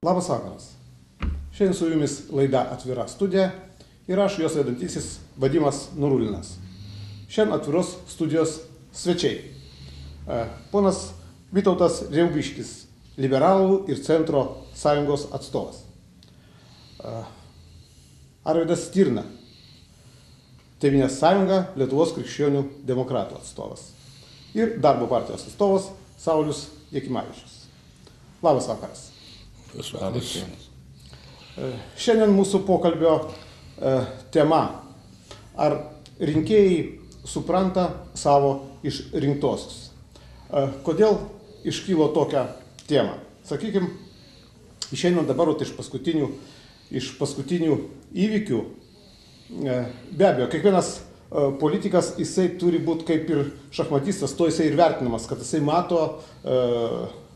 Labas vakaras. Šiandien su jumis laida Atvira studija ir aš jos vedantysis Vadimas Nurulinas. Šiandien atviros studijos svečiai. Ponas Vytautas Riaubiškis, liberalų ir centro sąjungos atstovas. Arvydas Stirna, Tėvynės sąjunga, Lietuvos krikščionių demokratų atstovas. Ir darbo partijos atstovas Saulius Jakimavičius. Labas vakaras. Labas. Šiandien mūsų pokalbio tema. Ar rinkėjai supranta savo išrinktosius? Kodėl iškylo tokią temą? Sakykime, šiandien dabar iš paskutinių įvykių, be abejo, kiekvienas politikas, jisai turi būti kaip ir šachmatistas, to jisai ir vertinamas, kad jisai mato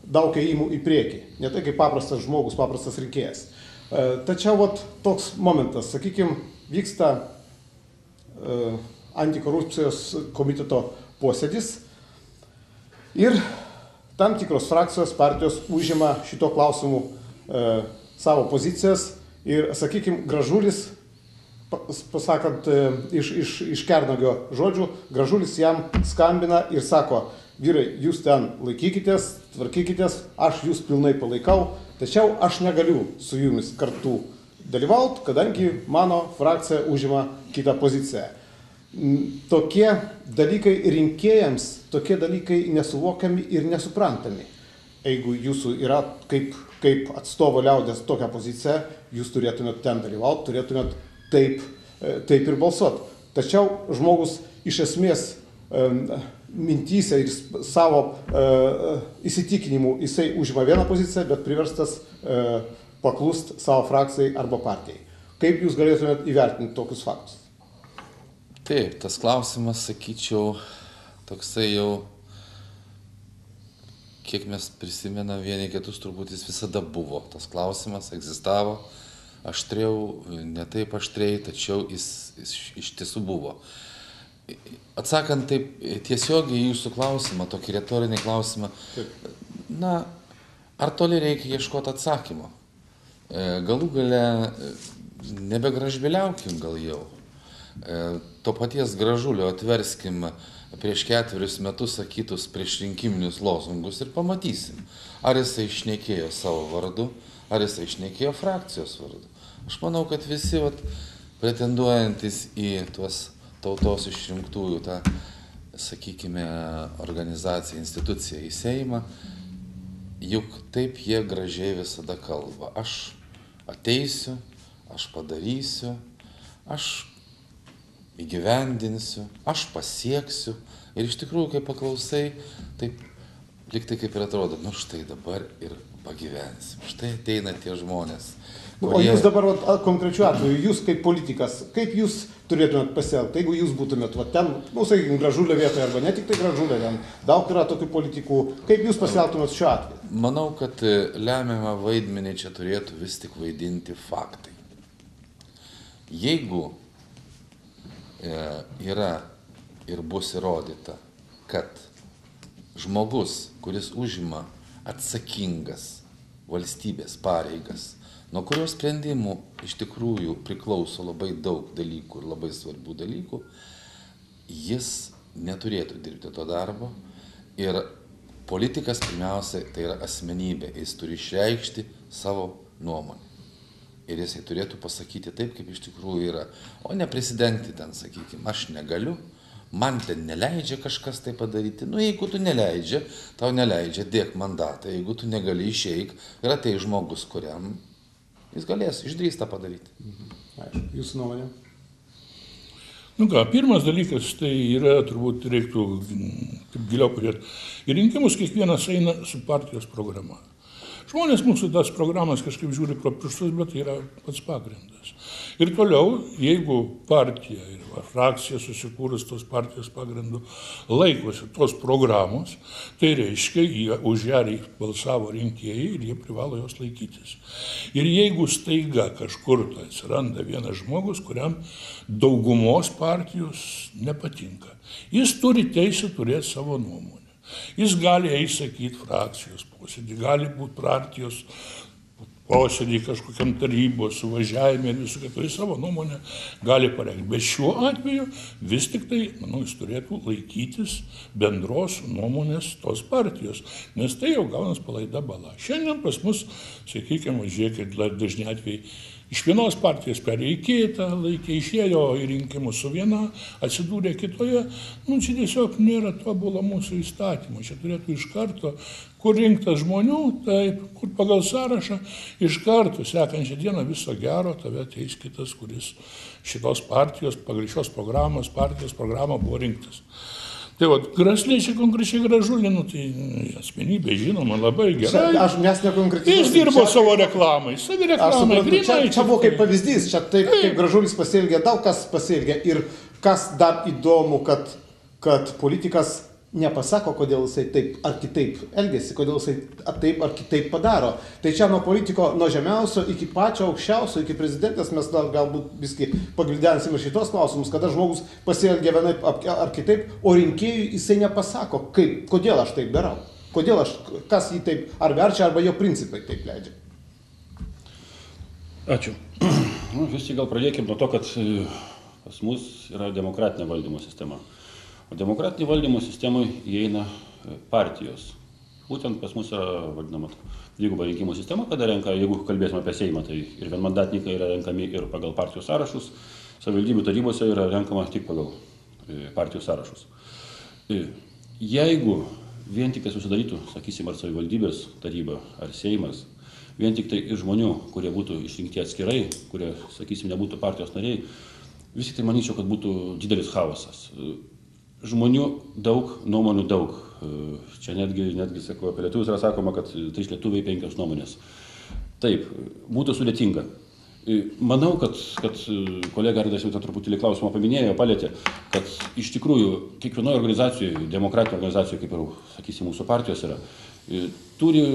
daug ėjimų į priekį. Ne tai kaip paprastas žmogus, paprastas rinkėjas. Tačiau toks momentas, sakykime, vyksta antikorupcijos komiteto posėdis ir tam tikros frakcijos partijos užima šito klausimu savo pozicijas ir, sakykime, Gražulis, pasakant iš Kernagio žodžių, Gražulis jam skambina ir sako: vyrai, jūs ten laikykitės, tvarkykitės, aš jūs pilnai palaikau, tačiau aš negaliu su jumis kartu dalyvauti, kadangi mano frakcija užima kitą poziciją. Tokie dalykai rinkėjams, tokie dalykai nesuvokiami ir nesuprantami. Jeigu jūsų yra kaip atstovo liaudės tokia pozicija, jūs turėtumėt ten dalyvauti, turėtumėt taip ir balsuoti. Tačiau žmogus iš esmės mintyse ir savo įsitikinimu jisai užima vieną poziciją, bet priverstas paklust savo frakcijai arba partijai. Kaip jūs galėtumėt įvertinti tokius faktus? Taip, tas klausimas, sakyčiau, toksai jau, kiek mes prisimenam vieni kitus, turbūt jis visada buvo. Tas klausimas egzistavo, aštriau, ne taip aštriai, tačiau jis iš tiesų buvo. Atsakant taip tiesiogiai į jūsų klausimą, tokį retorinį klausimą, ar toli reikia ieškoti atsakymo? Galų gale nebegražbiliaukim gal jau. To paties Gražulio atverskim prieš 4 metus sakytus priešrinkiminius lozungus ir pamatysim, ar jisai šnekėjo savo vardu, ar jisai šnekėjo frakcijos vardu. Aš manau, kad visi pretenduojantis į tuos tautos išrinktųjų tą, sakykime, organizaciją, instituciją, į Seimą, juk taip jie gražiai visada kalba. Aš ateisiu, aš padarysiu, aš įgyvendinsiu, aš pasieksiu. Ir iš tikrųjų, kai paklausai, taip lyg tai kaip ir atrodo, štai dabar ir pagyvensim. Štai ateina tie žmonės. O jūs dabar konkrečiu atveju, jūs kaip politikas, kaip jūs turėtumėt pasielgti, jeigu jūs būtumėt ten, sakykime, Gražulio vietoje, arba ne tik tai Gražulio, ten daug yra tokių politikų, kaip jūs pasielgtumėt šiuo atveju? Manau, kad lemiamą vaidmenį čia turėtų vis tik vaidinti faktai. Jeigu yra ir bus įrodyta, kad žmogus, kuris užima atsakingas valstybės pareigas, nuo kurio sprendimų iš tikrųjų priklauso labai daug dalykų ir labai svarbių dalykų, jis neturėtų dirbti to darbo. Ir politikas pirmiausia tai yra asmenybė, jis turi išreikšti savo nuomonę. Ir jisai turėtų pasakyti taip, kaip iš tikrųjų yra, o ne prisidengti ten, sakykime, aš negaliu, man ten neleidžia kažkas tai padaryti. Jeigu tu neleidžia, tau neleidžia, dėk mandatą, jeigu tu negali išeik, ir atei žmogus, kuriam jis galės, išdrįs tą padaryti. Jūsų nuomonė? Pirmas dalykas, tai yra, turbūt reiktų giliau pažiūrėti. Į rinkimus kiekvienas eina su partijos programa. Žmonės mūsų tas programas kažkaip žiūri pro pirštus, bet tai yra pats pagrindas. Ir toliau, jeigu partija ir frakcija susikūrus tos partijos pagrindų laikosi tos programos, tai reiškia, už ją balsavo rinkėjai ir jie privalo jos laikytis. Ir jeigu staiga kažkur atsiranda vienas žmogus, kuriam daugumos partijos nepatinka, jis turi teisę turėti savo nuomonę. Jis gali įsakyti frakcijos posėdį, gali būti partijos posėdį kažkokiam tarybos suvažiavime ir visų kitų savo nuomonę gali pareikšti. Bet šiuo atveju vis tik tai, manau, jis turėtų laikytis bendros nuomonės tos partijos, nes tai jau gaunas palaida bala. Šiandien pas mus, sakykime, žiūrėkit, dažni atvejai, iš vienos partijos perėjo į kitą, laikė išėjo į rinkimus su viena, atsidūrė kitoje. Čia tiesiog nėra tobulo mūsų įstatymo. Čia turėtų iš karto, kur rinktas žmonių, taip, kur pagal sąrašą, iš karto sekančią dieną viso gero tave ateis kitas, kuris šitos partijos, pagal šios programos, partijos programą buvo rinktas. Tai Grasličiai konkrečiai Gražulį, tai asmenybė žinoma labai gerai. Mes nekonkretizuojame. Jis dirbo savo reklamai, savireklamai, grinai. Čia buvo kaip pavyzdys, čia taip, kaip Gražulis pasielgė, daug kas pasielgė. Ir kas dar įdomu, kad politikas nepasako, kodėl jisai taip ar kitaip elgėsi, kodėl jisai taip ar kitaip padaro. Tai čia nuo politiko, nuo žemiausio iki pačio aukščiausio, iki prezidentės mes dar galbūt viskai pagvildensim ir šitos klausimus, kada žmogus pasielgia vienaip ar kitaip, o rinkėjui jisai nepasako, kodėl aš taip darau, kas jį taip ar verčia, arba jo principai taip leidžia. Ačiū. Vis tik gal pradėkime nuo to, kad pas mus yra demokratinė valdymo sistema. O demokratinį valdymo sistemai įeina partijos. Būtent pas mus yra vadinama dviguba rinkimų sistema, kada renka, jeigu kalbėsime apie Seimą, tai ir vienmandatininkai yra renkami ir pagal partijų sąrašus, savivaldybių tarybose yra renkama tik pagal partijų sąrašus. Jeigu vien tik tai susidarytų, sakysim, ar savivaldybės taryba, ar Seimas, vien tik tai iš žmonių, kurie būtų išrinkti atskirai, kurie, sakysim, nebūtų partijos nariai, vis tik tai manyčiau, kad būtų didelis chaosas. Žmonių daug, nuomonių daug. Čia netgi sakau, apie lietuvius yra sakoma, kad 3 lietuviai 5 nuomonės. Taip, būtų sudėtinga. Manau, kad kolega Arvydas jau truputį klausimą paminėjo, palėtė, kad iš tikrųjų kiekvienoje organizacijoje, demokratinėje organizacijoje, kaip ir, sakysim, mūsų partijos yra, turi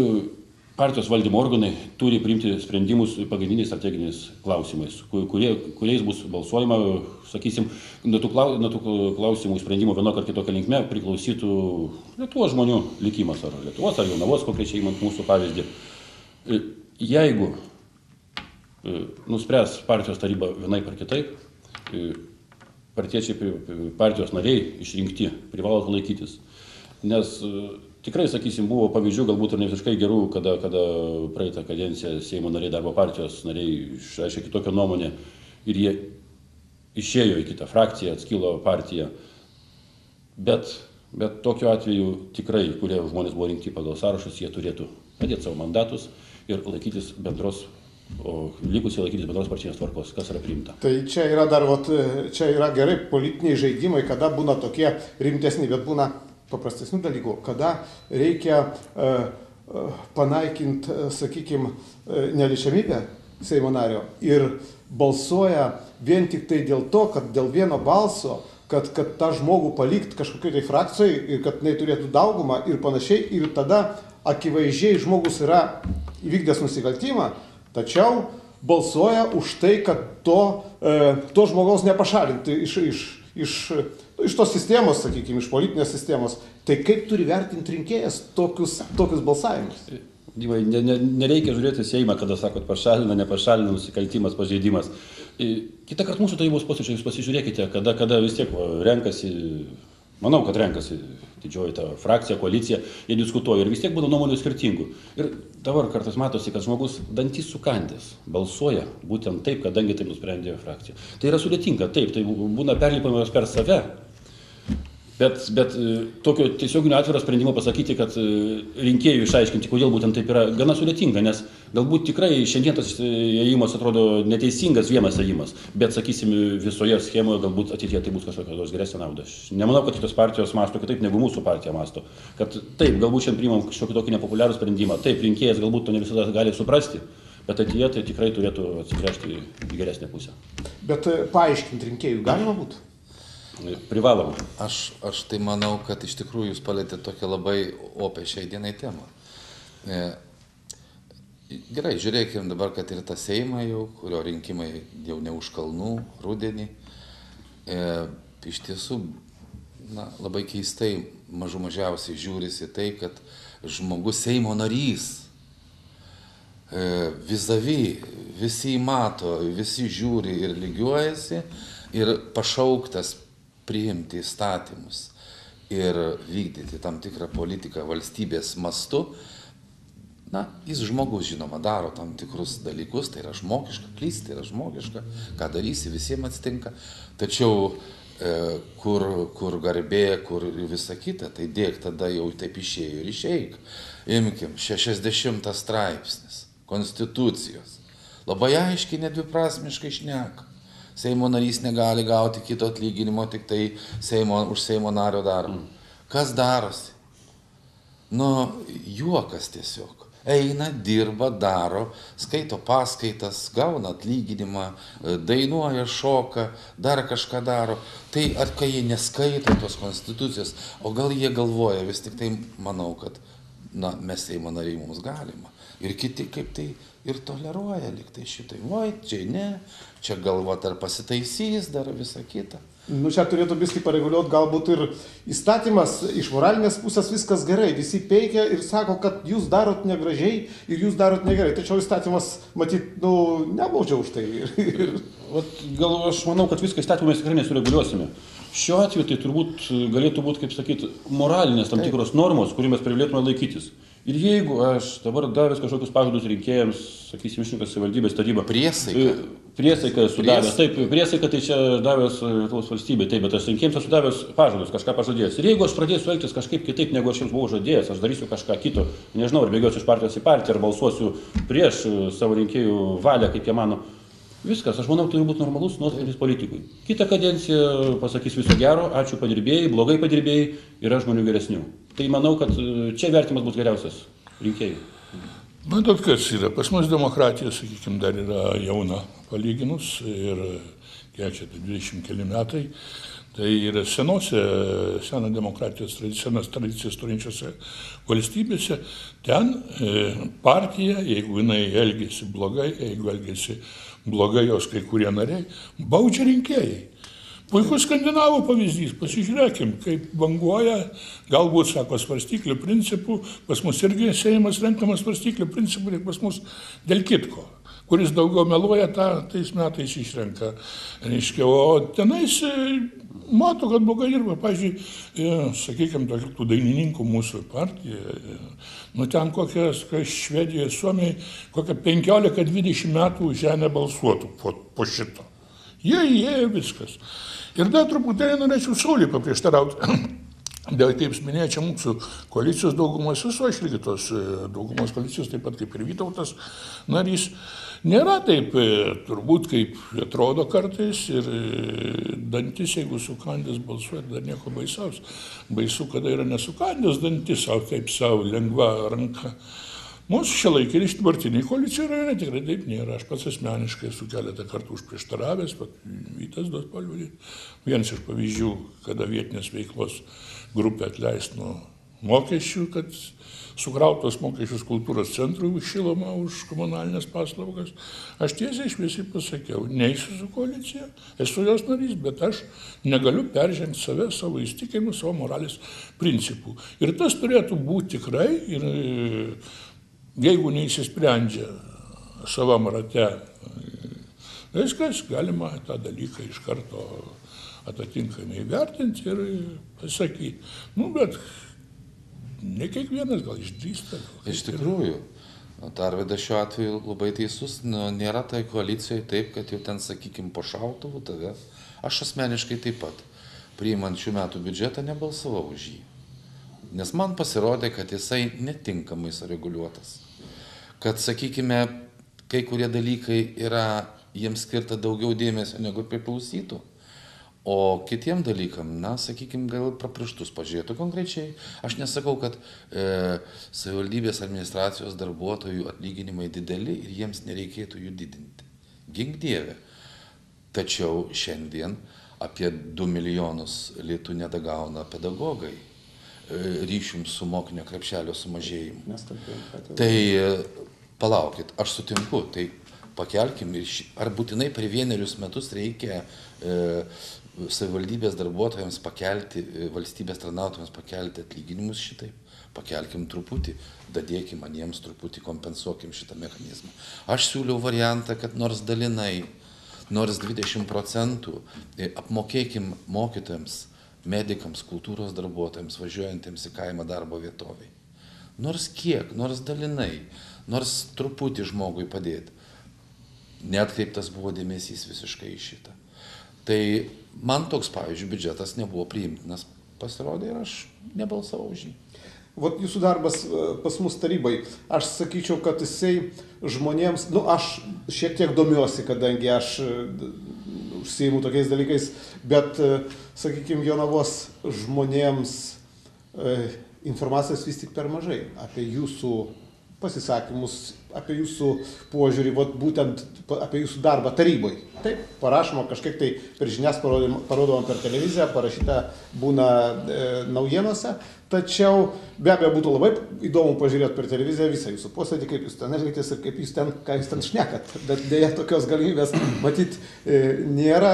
partijos valdymo organai turi priimti sprendimus pagrindiniais strateginiais klausimais, kuriais bus balsuojama, sakysim, nuo tų klausimų sprendimų vienokio ar kitokio linkme priklausytų Lietuvos žmonių likimas, ar Lietuvos, ar Jonavos konkrečiai imant mūsų pavyzdį. Jeigu nuspręs partijos taryba vienaip ar kitaip, partijos nariai išrinkti privalo laikytis. Nes tikrai, sakysim, buvo pavyzdžių, galbūt ir ne visiškai gerų, kada praeitą kadenciją Seimo nariai, darbo partijos nariai išreiškė kitokią nuomonę ir jie išėjo į kitą frakciją, atskilo partiją. Bet tokiu atveju tikrai, kurie žmonės buvo rinkti pagal sąrašus, jie turėtų padėti savo mandatus ir laikytis bendros, o likusiai laikytis bendros partinės tvarkos, kas yra priimta. Tai čia yra dar, čia yra gerai politiniai žaidimai, kada būna tokie rimtesni, bet būna paprastesnių dalykų, kada reikia panaikinti, sakykime, neliečiamybę Seimo nario ir balsuoja vien tik tai dėl to, kad dėl vieno balso, kad tą žmogų palikti kažkokiai tai frakcijai ir kad jinai turėtų daugumą ir panašiai, ir tada akivaizdžiai žmogus yra įvykdęs nusikaltimą, tačiau balsuoja už tai, kad to žmogaus nepašalinti iš tos sistemos, sakykime, iš politinės sistemos. Tai kaip turi vertinti rinkėjas tokius balsavimus? Dievai, nereikia žiūrėti Seimą, kada sakot pašalina, nepašalina, nusikaltimas, pažeidimas. Kitą kartą mūsų tarybos posėdžiai jūs pasižiūrėkite, kada vis tiek renkasi, manau, kad renkasi didžioji ta frakcija, koalicija, jie diskutuoja ir vis tiek būna nuomonių skirtingų. Ir dabar kartais matosi, kad žmogus dantys sukandęs balsuoja būtent taip, kadangi taip nusprendė frakcija. Tai yra sudėtinga, taip, tai būna perlipamas per save. Bet tokio tiesioginio atviro sprendimo pasakyti, kad rinkėjų išaiškinti, kodėl būtent taip yra, gana sudėtinga, nes galbūt tikrai šiandien tas ėjimas atrodo neteisingas vienas ėjimas, bet, sakysim, visoje schemoje galbūt ateityje tai bus kažkokios geresnė nauda. Aš nemanau, kad kitos partijos mąsto kitaip negu mūsų partija mąsto. Kad taip, galbūt šiandien priimam kažkokį tokį nepopuliarų sprendimą, taip, rinkėjas galbūt to ne visada gali suprasti, bet ateityje tai tikrai turėtų atsigręžti į geresnę pusę. Bet paaiškinti rinkėjų galima būtų? Privaloma. Aš tai manau, kad iš tikrųjų jūs palėtėte tokią labai opę šiai dienai temą. Gerai, žiūrėkime dabar, kad ir tą Seimą jau, kurio rinkimai jau ne už kalnų, rudenį. Iš tiesų, labai keistai mažiausiai žiūrisi tai, kad žmogus Seimo narys vizavy, visi mato, visi žiūri ir lygiuojasi ir pašauktas priimti įstatymus ir vykdyti tam tikrą politiką valstybės mastu. Na, jis žmogus, žinoma, daro tam tikrus dalykus, tai yra žmogiška, klysti yra žmogiška, ką darysi, visiems atsitinka. Tačiau kur garbė, kur visa kita, tai dėk tada jau taip išėjo ir išeik. Imkim, 60 straipsnis Konstitucijos. Labai aiškiai, nedviprasmiškai šneka. Seimo narys negali gauti kito atlyginimo, tik tai už Seimo nario darbą. Kas darosi? Nu, juokas tiesiog. Eina, dirba, daro, skaito paskaitas, gauna atlyginimą, dainuoja, šoka, dar kažką daro. Tai ar kai jie neskaito tos konstitucijos, o gal jie galvoja, vis tik tai manau, kad mes Seimo nariai mums galima. Ir kiti kaip tai ir toleruoja, lyg tai šitai, oi, čia ne, čia galvot ar pasitaisys, dar visą kitą. Nu, čia turėtų biskį pareguliuoti galbūt ir įstatymas, iš moralinės pusės viskas gerai, visi peikia ir sako, kad jūs darot negražiai ir jūs darot negerai. Tačiau įstatymas, matyt, nebaudžia už tai. Gal aš manau, kad viską įstatymą mes tikrai nesureguliuosime. Šiuo atveju tai turbūt galėtų būti, kaip sakyti, moralinės tam tikros normos, kurių mes privalėtume laikytis. Ir jeigu aš dabar davęs kažkokius pažadus rinkėjams, sakysim, išrinktas savivaldybės taryba. Priesaiką sudavęs. Taip, priesaiką tai čia davęs Lietuvos valstybė, taip, bet aš rinkėjams esu davęs pažadus, kažką pažadėjęs. Ir jeigu aš pradėsiu elgtis kažkaip kitaip, negu aš jiems buvau žadėjęs, aš darysiu kažką kito, nežinau, ar bėgiosiu iš partijos į partiją, ar balsuosiu prieš savo rinkėjų valią, kaip jie mano. Viskas, aš manau, turi būti normalus nuosprendis politikui. Kitą kadenciją pasakys viso gero, ačiū padirbėjai, blogai padirbėjai, yra žmonių geresnių. Tai manau, kad čia vertimas bus geriausias rinkėjų. Matot, kas yra, pas mus demokratija, sakykime, dar yra jauna palyginus ir kiek čia, 20 keli metai. Tai yra seną demokratijos senas tradicijas turinčiose valstybėse, ten partija, jeigu jinai elgėsi blogai, jeigu elgėsi blogai jos kai kurie nariai, baudžia rinkėjai. Puikus skandinavų pavyzdys, pasižiūrėkim, kaip banguoja, galbūt, sako, svarstyklių principų, pas mus irgi Seimas renkamas svarstyklių principų, ir pas mus dėl kitko, kuris daugiau meluoja, tais metais išrenka. Reiškia, o tenais mato, kad blogai dirba. Pavyzdžiui, sakykime, tų dainininkų mūsų partija, ten kokias Švedijoje, Suomijoje, kokią 15-20 metų už ją nebalsuotų po šito. Jie įėjo viskas. Ir dar truputėlį norėčiau Sauliui paprieštarauti. Dėl, kaip minėjo, čia mūsų koalicijos daugumos, esu aš irgi tos daugumos koalicijos, taip pat kaip ir Vytautas narys. Nėra taip, turbūt, kaip atrodo kartais, ir dantis, jeigu sukandęs balsuoti, dar nieko baisaus. Baisu, kada yra nesukandęs dantis, o taip savo lengva ranka. Mūsų šiuolaikiniai dabartiniai koalicijai rajone tikrai taip nėra. Aš pats asmeniškai esu keletą kartų užprieštaravęs, bet Vytas duos paliudyti. Vienas iš pavyzdžių, kada vietinės veiklos grupė atleis nuo mokesčių, kad sukrautos mokesčius kultūros centrui už šilumą, už komunalinės paslaugas. Aš tiesiai šviesiai pasakiau, neisiu su koalicija, esu jos narys, bet aš negaliu peržengti save, savo įsitikinimų, savo moralės principų. Ir tas turėtų būti tikrai, ir jeigu neįsisprendžia savam rate, viskas, galima tą dalyką iš karto atitinkamai įvertinti ir pasakyti. Bet ne kiekvienas gal išdrįsta. Iš tikrųjų, Tarvydas šiuo atveju labai teisus, nėra tai koalicijoje taip, kad jau ten, sakykime, po šautuvų tave. Aš asmeniškai taip pat, priimant šių metų biudžetą, nebalsavau už jį. Nes man pasirodė, kad jisai netinkamai sureguliuotas. Kad, sakykime, kai kurie dalykai yra jiems skirta daugiau dėmesio negu priklausytų. O kitiem dalykam, sakykime, gal praprištus pažiūrėtų konkrečiai. Aš nesakau, kad savivaldybės administracijos darbuotojų atlyginimai dideli ir jiems nereikėtų jų didinti. Gink Dieve. Tačiau šiandien apie 2 milijonus litų nedagauna pedagogai ryšium su mokinio krepšelio sumažėjimu. Tai palaukit, aš sutinku, tai pakelkim, ar būtinai per 1 metus reikia savivaldybės darbuotojams pakelti, valstybės tarnautojams pakelti atlyginimus šitaip. pakelkim truputį, dadėkim aniems truputį, kompensuokim šitą mechanizmą. Aš siūliau variantą, kad nors dalinai, nors 20% apmokėkim mokytojams, medikams, kultūros darbuotojams, važiuojantiems į kaimą darbo vietoviai. Nors kiek, nors dalinai, nors truputį žmogui padėti. Neatkreiptas buvo dėmesys visiškai į šitą. Tai man toks, pavyzdžiui, biudžetas nebuvo priimtinas, pasirodė ir aš nebalsavau už jį. Vat jūsų darbas pas mus tarybai, aš sakyčiau, kad jisai žmonėms, aš šiek tiek domiuosi, kadangi aš užsiimu tokiais dalykais, bet, sakykime, Jonavos žmonėms informacijos vis tik per mažai apie jūsų pasisakymus, apie jūsų požiūrį, būtent apie jūsų darbą tarybai. Taip, parašoma kažkiek tai per žinias parodoma per televiziją, parašyta būna naujienose, tačiau be abejo būtų labai įdomu pažiūrėti per televiziją visą jūsų posėdį, kaip jūs ten elgitės ir kaip jūs ten, ką jūs ten šnekat. Bet dėja tokios galimybės matyti nėra,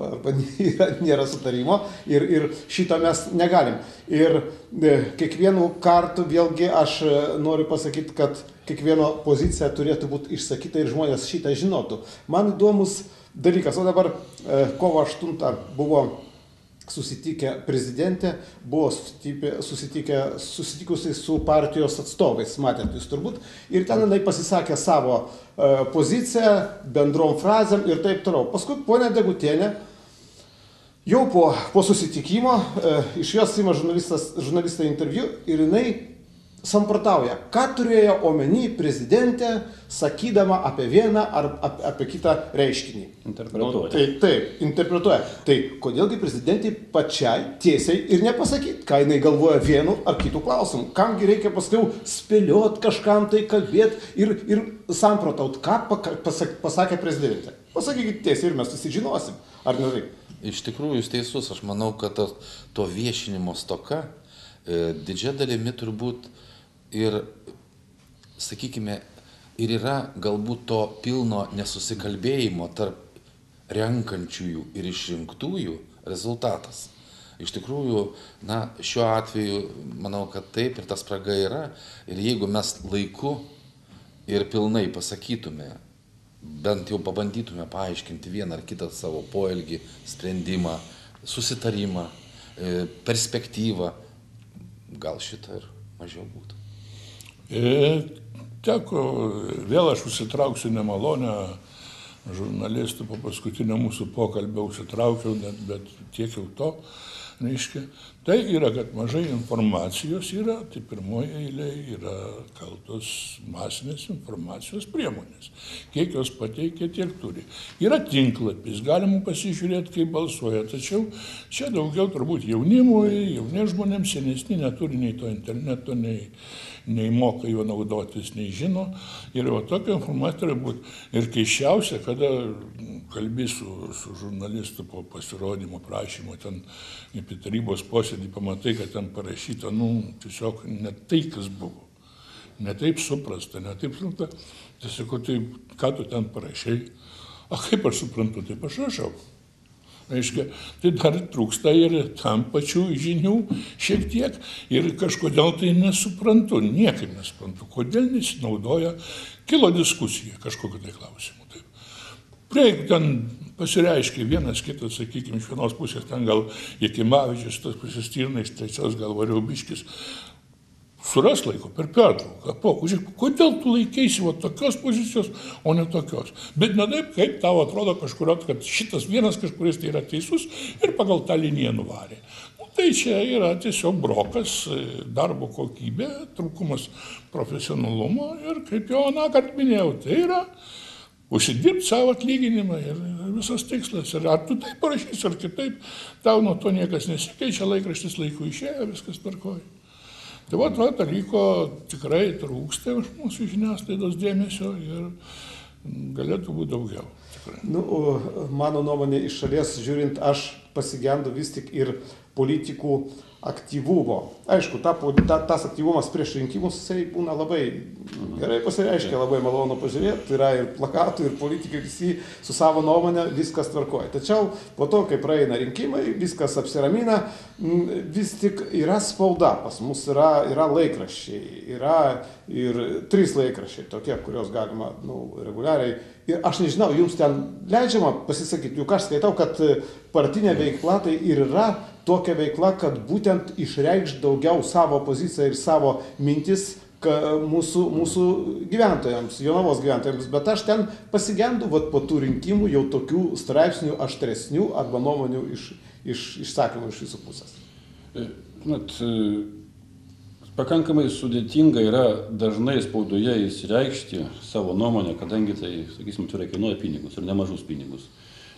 arba nėra sutarimo ir šito mes negalim. Ir kiekvienų kartų vėlgi aš noriu pasakyti, kad kiekvieno pozicija turėtų būti išsakyta ir žmonės šitą žinotų. Man įdomus dalykas, o dabar kovo 8 buvo susitikę prezidentė, buvo susitikusi su partijos atstovais, matėt jūs turbūt, ir ten jinai pasisakė savo poziciją, bendrom frazėm ir taip toliau. Paskui ponia Degutienė, jau po susitikimo, iš jos ima žurnalistai interviu ir jinai samprotauja, ką turėjo omeny prezidentė, sakydama apie vieną ar apie kitą reiškinį. Interpretuoja. Taip, interpretuoja. Tai kodėlgi prezidentai pačiai tiesiai ir nepasakyti, ką jinai galvoja vienu ar kitų klausimų. Kamgi reikia paskui spėliot, kažkam tai kalbėti ir samprotaut, ką pasakė prezidentė. Pasakykit tiesiai ir mes susižinosim, ar ne taip? Iš tikrųjų, jūs teisus, aš manau, kad to viešinimo stoka didžia dalimi turbūt ir, sakykime, ir yra galbūt to pilno nesusikalbėjimo tarp renkančiųjų ir išrinktųjų rezultatas. Iš tikrųjų, šiuo atveju, manau, kad taip ir ta spraga yra. Ir jeigu mes laiku ir pilnai pasakytume, bent jau pabandytume paaiškinti vieną ar kitą savo poelgį, sprendimą, susitarimą, perspektyvą, gal šitą ir mažiau būtų. Teko, vėl aš užsitrauksiu nemalonę žurnalistų, po paskutinio mūsų pokalbio užsitraukiau, bet tiek jau to, reiškia. Tai yra, kad mažai informacijos yra, tai pirmoje eilėje yra kaltos masinės informacijos priemonės. Kiek jos pateikia, tiek turi. Yra tinklapis, galima pasižiūrėti, kaip balsuoja, tačiau čia daugiau turbūt jaunimui, jauniems žmonėms, senesni neturi nei to interneto, nei moka juo naudotis, nei žino. Ir tokia informacija turi būti. Ir keiščiausia, kada kalbi su žurnalistu po pasirodymo prašymo, ten apie tarybos posėdį pamatai, kad ten parašyta, tiesiog ne tai, kas buvo. Ne taip suprasta, ne taip suprasta. Tai sakau, tai ką tu ten parašai? A kaip aš suprantu, taip aš rašau. Reiškia, tai dar trūksta ir tam pačių žinių šiek tiek ir kažkodėl tai nesuprantu, niekaip nesuprantu, kodėl nesinaudoja, kilo diskusija kažkokiu tai klausimu. Taip. Prieik ten pasireiškia vienas kitas, sakykime, iš vienos pusės ten gal Jakimavičius, tas pusės Stirna, iš trečios gal Variaubiškis. Suras laiko per pertrauką, kodėl tu laikeisi tokios pozicijos, o ne tokios. Bet ne taip, kaip tau atrodo kažkurio, kad šitas vienas kažkuris tai yra teisus ir pagal tą liniją nuvarė. Tai čia yra tiesiog brokas, darbo kokybė, trūkumas profesionalumo ir kaip jau anąkart minėjau, tai yra užsidirbti savo atlyginimą ir visas tikslas. Ir ar tu taip parašysi, ar kitaip, tau nuo to niekas nesikeičia, laikraštis laiku išėjo, viskas tvarkoja. Tai dalyko tikrai trūksta iš mūsų žiniasklaidos dėmesio ir galėtų būti daugiau. Tikrai. Mano nuomonė iš šalies žiūrint, aš pasigendu vis tik ir politikų aktyvumo. Aišku, tas aktyvumas prieš rinkimus, jisai būna labai gerai pasireiškia, labai malonu pažiūrėti, yra ir plakatų, ir politikai visi su savo nuomonė, viskas tvarkoja. Tačiau po to, kai praeina rinkimai, viskas apsiramina, vis tik yra spauda, pas mus yra laikraščiai, yra ir 3 laikraščiai tokie, kurios galima reguliariai. Ir aš nežinau, jums ten leidžiama pasisakyti, juk aš skaitau, kad partinė veikla tai ir yra tokia veikla, kad būtent išreikš daugiau savo poziciją ir savo mintis mūsų gyventojams, Jonavos gyventojams. Bet aš ten pasigendu po tų rinkimų jau tokių straipsnių aštresnių arba nuomonių išsakymų iš visų pusės. Pakankamai sudėtinga yra dažnai spaudoje įsireikšti savo nuomonę, kadangi tai, sakysim, turi kainuoja pinigus ir nemažus pinigus.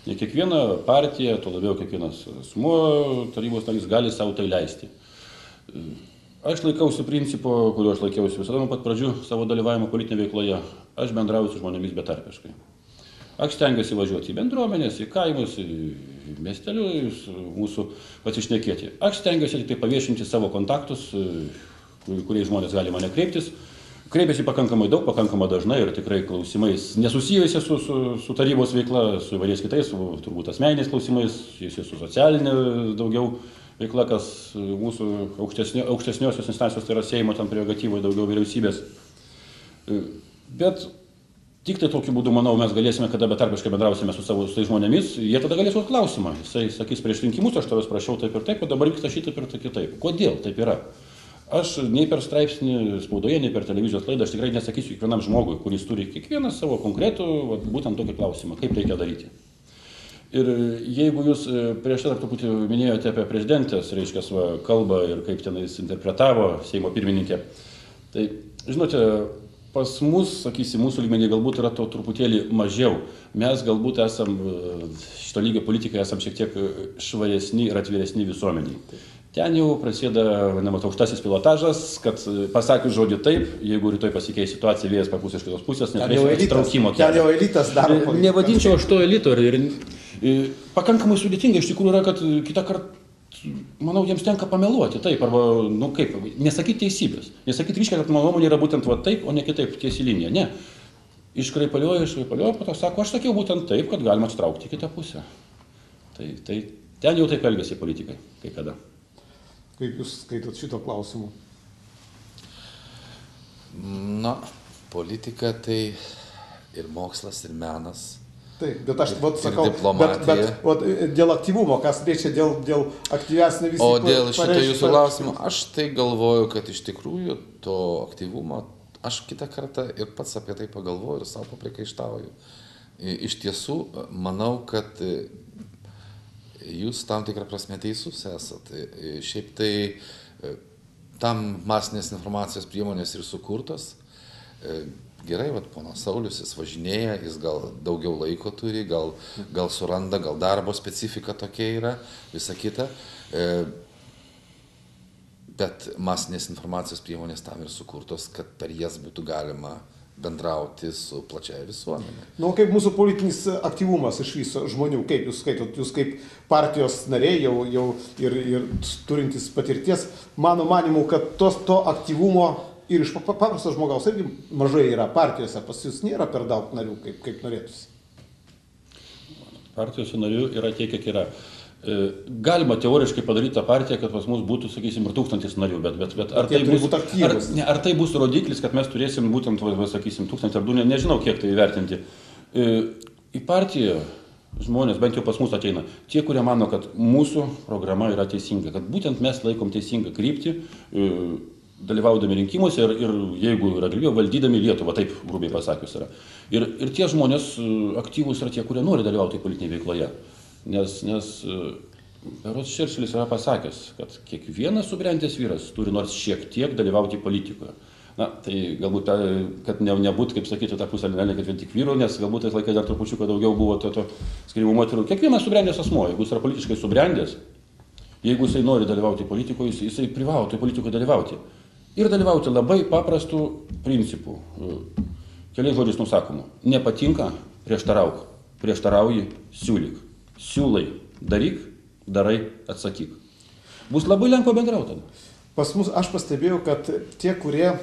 Ne kiekviena partija, tuo labiau kiekvienas asmuo, tarybos narys gali savo tai leisti. Aš laikausi principo, kurio aš laikiausi visada nuo pat pradžių savo dalyvavimo politinėje veikloje. Aš bendrauju su žmonėmis betarpiškai. Aš stengiuosi važiuoti į bendruomenės, į kaimus, į miestelius, mūsų pasišnekėti. Aš stengiuosi tik paviešinti savo kontaktus, kuriais žmonės gali mane kreiptis. Kreipiasi pakankamai daug, pakankamai dažnai ir tikrai klausimais nesusijusi su tarybos veikla, su įvairiais kitais, turbūt asmeniniais klausimais, su socialinė daugiau veikla, kas mūsų aukštesniosios instancijos, tai yra Seimo ten prerogatyvoje daugiau vyriausybės. Bet tik tai tokiu būdu, manau, mes galėsime, kada betarpiškai bendrausime su tais žmonėmis, jie tada galės užduoti klausimą. Jisai sakys, prieš rinkimus aš tavęs prašiau taip ir taip, o dabar vyksta šitaip ir kitaip. Kodėl taip yra? Aš nei per straipsnį spaudoje, nei per televizijos laidą, aš tikrai nesakysiu kiekvienam žmogui, kuris turi kiekvienas savo konkretų, būtent tokį klausimą, kaip reikia daryti. Ir jeigu jūs prieš tai truputį minėjote apie prezidentės, reiškia, kalbą ir kaip tenais interpretavo Seimo pirmininkė, tai, žinote, pas mus, sakysim, mūsų lygmenį galbūt yra to truputėlį mažiau. Mes galbūt esam, šito lygio politikai esam šiek tiek švaresni ir atviresni visuomeniai. Ten jau prasideda vadinamas aukštasis pilotažas, kad pasakius žodį taip, jeigu rytoj pasikeis situacija, vėjas papūs iš kitos pusės, neturėsime atsitraukimo kelio. Ten jau elitas daro. Nevadinčiau aš to elito ir pakankamai sudėtinga iš tikrųjų yra, kad kitą kartą, manau, jiems tenka pameluoti taip, arba, kaip, nesakyti teisybės. Nesakyti ryškiai, kad mano nuomonė yra būtent taip, o ne kitaip tiesi linija. Ne. Iškraipaliojo, po to sako, aš sakiau būtent taip, kad galima atsitraukti į kitą pusę. Tai ten jau taip elgiasi politikai, kai kada. Kaip jūs skaitot šito klausimu? Na, politika tai ir mokslas, ir menas. Taip, bet aš sakau, diplomatija. Bet dėl aktyvumo, kas liečia dėl aktyvesnį visi. O dėl šito jūsų klausimo, aš tai galvoju, kad iš tikrųjų to aktyvumo, aš kitą kartą ir pats apie tai pagalvoju ir savo paprikaištauju. Iš tiesų, manau, kad jūs tam tikrą prasme teisus esat. Šiaip tai tam masinės informacijos priemonės ir sukurtos. Gerai, ponas Saulius, jis važinėja, jis gal daugiau laiko turi, gal suranda, gal darbo specifika tokia yra, visa kita. Bet masinės informacijos priemonės tam ir sukurtos, kad per jas būtų galima bendrauti su plačiaja visuomenė. Kaip mūsų politinis aktyvumas iš viso žmonių, kaip jūs skaitot, jūs kaip partijos nariai jau ir turintys patirties, mano manimu, kad to aktyvumo ir iš paprasto žmogaus irgi mažai yra partijose, pas jūs nėra per daug narių, kaip norėtųsi. Partijose narių yra tiek, kiek yra. Galima teoriškai padaryti tą partiją, kad pas mus būtų, sakysim, ir 1000 narių, bet ar tai bus rodiklis, kad mes turėsim būtent, sakysim, 1000 ar 2, nežinau, kiek tai įvertinti. Į partiją žmonės, bent jau pas mus ateina, tie, kurie mano, kad mūsų programa yra teisinga, kad būtent mes laikom teisingą kryptį, dalyvaudami rinkimuose ir jeigu yra galimybė, valdydami Lietuvą, taip grubiai pasakius yra. Ir tie žmonės aktyvūs yra tie, kurie nori dalyvauti politinėje veikloje. Nes berods Čerčilis yra pasakęs, kad kiekvienas subrendęs vyras turi nors šiek tiek dalyvauti politikoje. Na, tai galbūt, kad nebūtų, kaip sakyti, tą pusę, ne kad vien tik vyrų, nes galbūt tais laikais dar trupučiuką daugiau buvo to skirimų moterų. Kiekvienas subrendęs asmuo, jeigu jis yra politiškai subrendęs, jeigu jisai nori dalyvauti politikoje, jisai privalo toj politikoje dalyvauti. Ir dalyvauti labai paprastų principų. Keliais žodžiais nusakomų. Nepatinka, prieštarauk. Prieštarauji, siūlyk. Siūlai, daryk, darai, atsakyk. Bus labai lengva bendrauti. Pas mus aš pastebėjau, kad tie, kurie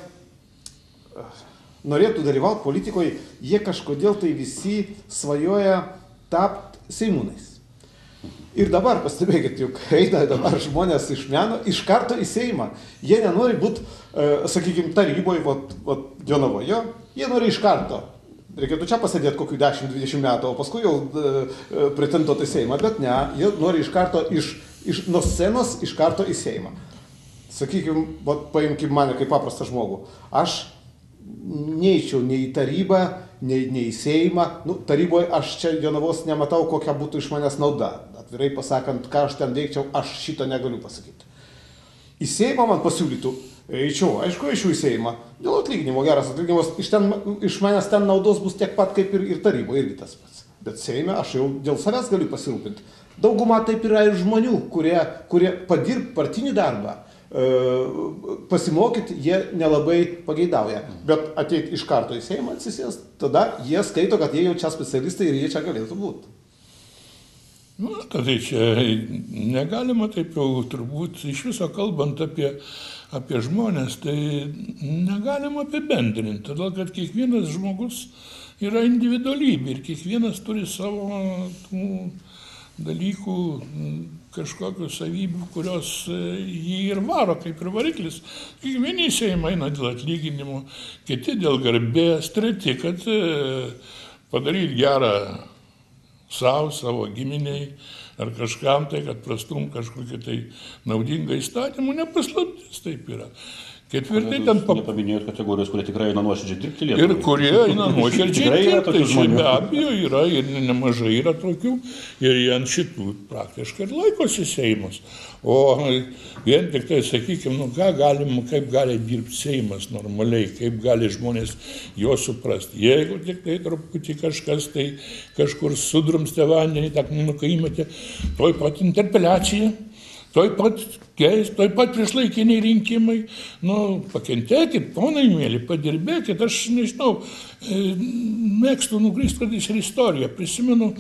norėtų dalyvauti politikoje, jie kažkodėl tai visi svajoja tapti seimūnais. Ir dabar pastebėkit, juk eina dabar žmonės iš meno iš karto į Seimą. Jie nenori būti, sakykime, taryboje, Jonavoje, jie nori iš karto. Reikėtų čia pasėdėti kokių 10-20 metų, o paskui jau pretenduoti į Seimą, bet ne, jie nori iš karto nuo scenos iš karto į Seimą. Sakykime, paimkim mane kaip paprastą žmogų. Aš neičiau nei į tarybą, nei į Seimą. Taryboje aš čia Jonavos nematau, kokia būtų iš manęs nauda. Atvirai pasakant, ką aš ten veikčiau, aš šito negaliu pasakyti. Į Seimą man pasiūlytų, eičiau, aišku, eičiau į Seimą. Dėl atlyginimo, geras atlyginimas, iš manęs ten naudos bus tiek pat kaip ir taryboje, irgi tas pats. Bet Seime aš jau dėl savęs galiu pasirūpinti. Dauguma taip yra ir žmonių, kurie padirb partinį darbą, pasimokyti jie nelabai pageidauja. Bet ateit iš karto į Seimą atsisės, tada jie skaito, kad jie jau čia specialistai ir jie čia galėtų būti. Tai čia negalima taip jau turbūt iš viso kalbant apie žmonės, tai negalima apibendrinti, todėl kad kiekvienas žmogus yra individualybė ir kiekvienas turi savo dalykų, kažkokių savybių, kurios jį ir varo, kaip ir variklis. Vieni į Seimą eina dėl atlyginimo, kiti dėl garbės, treti, kad padaryti gerą savo giminiai ar kažkam tai, kad prastum kažkokį tai naudingą įstatymų, nepaslaptis taip yra. Ketvirtai ten nepaminėjot kategorijos, kurie tikrai eina nuoširdžiai dirbti Lietuvai. Ir kurie eina nuoširdžiai dirbti, čia be abejo yra ir nemažai yra tokių ir jie ant šitų praktiškai ir laikosi Seimas. O vien tik tai, sakykime, kaip gali dirbti Seimas normaliai, kaip gali žmonės jo suprasti. Jeigu tik tai truputį kažkas tai kažkur sudrumstė vandenį, tak nukaimėte, toj pat interpeliacija. Toj pat priešlaikiniai rinkimai, pakentėkit, ponai mėly, padirbėkit, aš nežinau, mėgstu nugrįžti kartais ir istoriją, prisimenu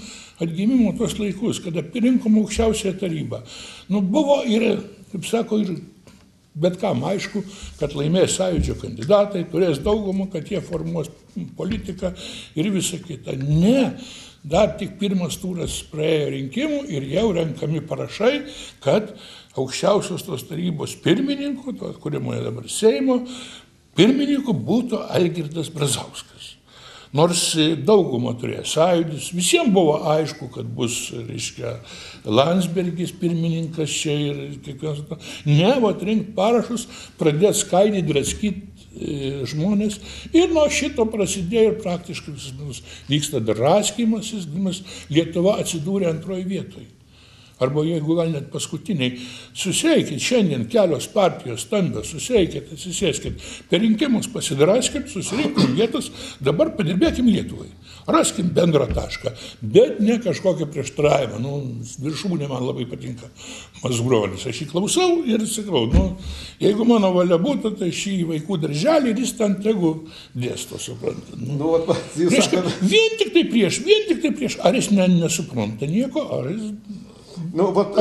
atgimimo tos laikus, kada rinkom aukščiausią tarybą. Buvo ir, kaip sako, ir bet kam aišku, kad laimės Sąjūdžio kandidatai, turės daugumą, kad jie formuos politiką ir visą kitą. Ne. Dar tik pirmas turas praėjo rinkimų ir jau renkami parašai, kad aukščiausios tos tarybos pirmininku, kuriamoje dabar Seimo, pirmininku būtų Algirdas Brazauskas. Nors daugumą turėjo Sąjūdis, visiems buvo aišku, kad bus, reiškia, Landsbergis pirmininkas čia ir kiekvienas. Ne, rinkti parašus, pradėti skaidyti, draskyti žmonės ir nuo šito prasidėjo ir praktiškai vyksta draskymasis, Lietuva atsidūrė antroje vietoje. Arba jeigu gal net paskutiniai, susieikit šiandien kelios partijos stambios, susieikit, atsisėskit, per rinkimus pasidraskit, susirinkim vietas, dabar padirbėkim Lietuvai. Raskim bendrą tašką, bet ne kažkokią prieštaravimą. Viršūnė man labai patinka Mazgronis. Aš jį klausau ir sakau, jeigu mano valia būtų, tai šį vaikų darželį ir jis ten tegu dėsto, suprantat. Vien tik tai prieš, ar jis nesupranta nieko, ar jis...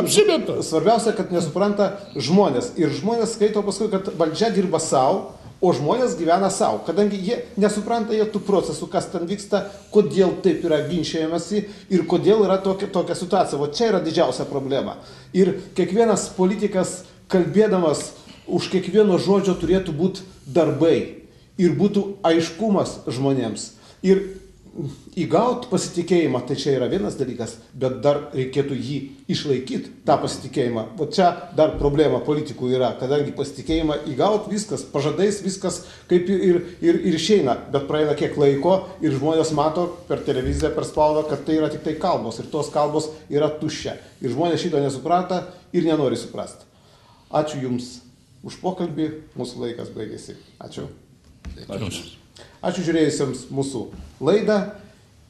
apsimeta. Svarbiausia, kad nesupranta žmonės. Ir žmonės skaito paskui, kad valdžia dirba savo, o žmonės gyvena savo. Kadangi jie nesupranta tų procesų, kas ten vyksta, kodėl taip yra ginčiamasi ir kodėl yra tokia situacija. Čia yra didžiausia problema. Ir kiekvienas politikas, kalbėdamas, už kiekvieno žodžio turėtų būti darbai. Ir būtų aiškumas žmonėms. Ir įgauti pasitikėjimą, tai čia yra vienas dalykas, bet dar reikėtų jį išlaikyti, tą pasitikėjimą. Čia dar problema politikų yra, kadangi pasitikėjimą įgauti viskas, pažadais viskas kaip ir išeina, bet praeina kiek laiko ir žmonės mato per televiziją, per spaudą, kad tai yra tik tai kalbos ir tos kalbos yra tuščia. Ir žmonės šito nesupranta ir nenori suprasti. Ačiū Jums už pokalbį, mūsų laikas baigėsi. Ačiū. Ačiū žiūrėjusiems mūsų laidą,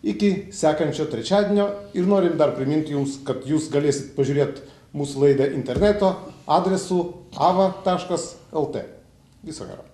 iki sekančio trečiadienio ir norim dar priminti Jums, kad Jūs galėsit pažiūrėti mūsų laidą interneto adresu ava.lt. Viso gero.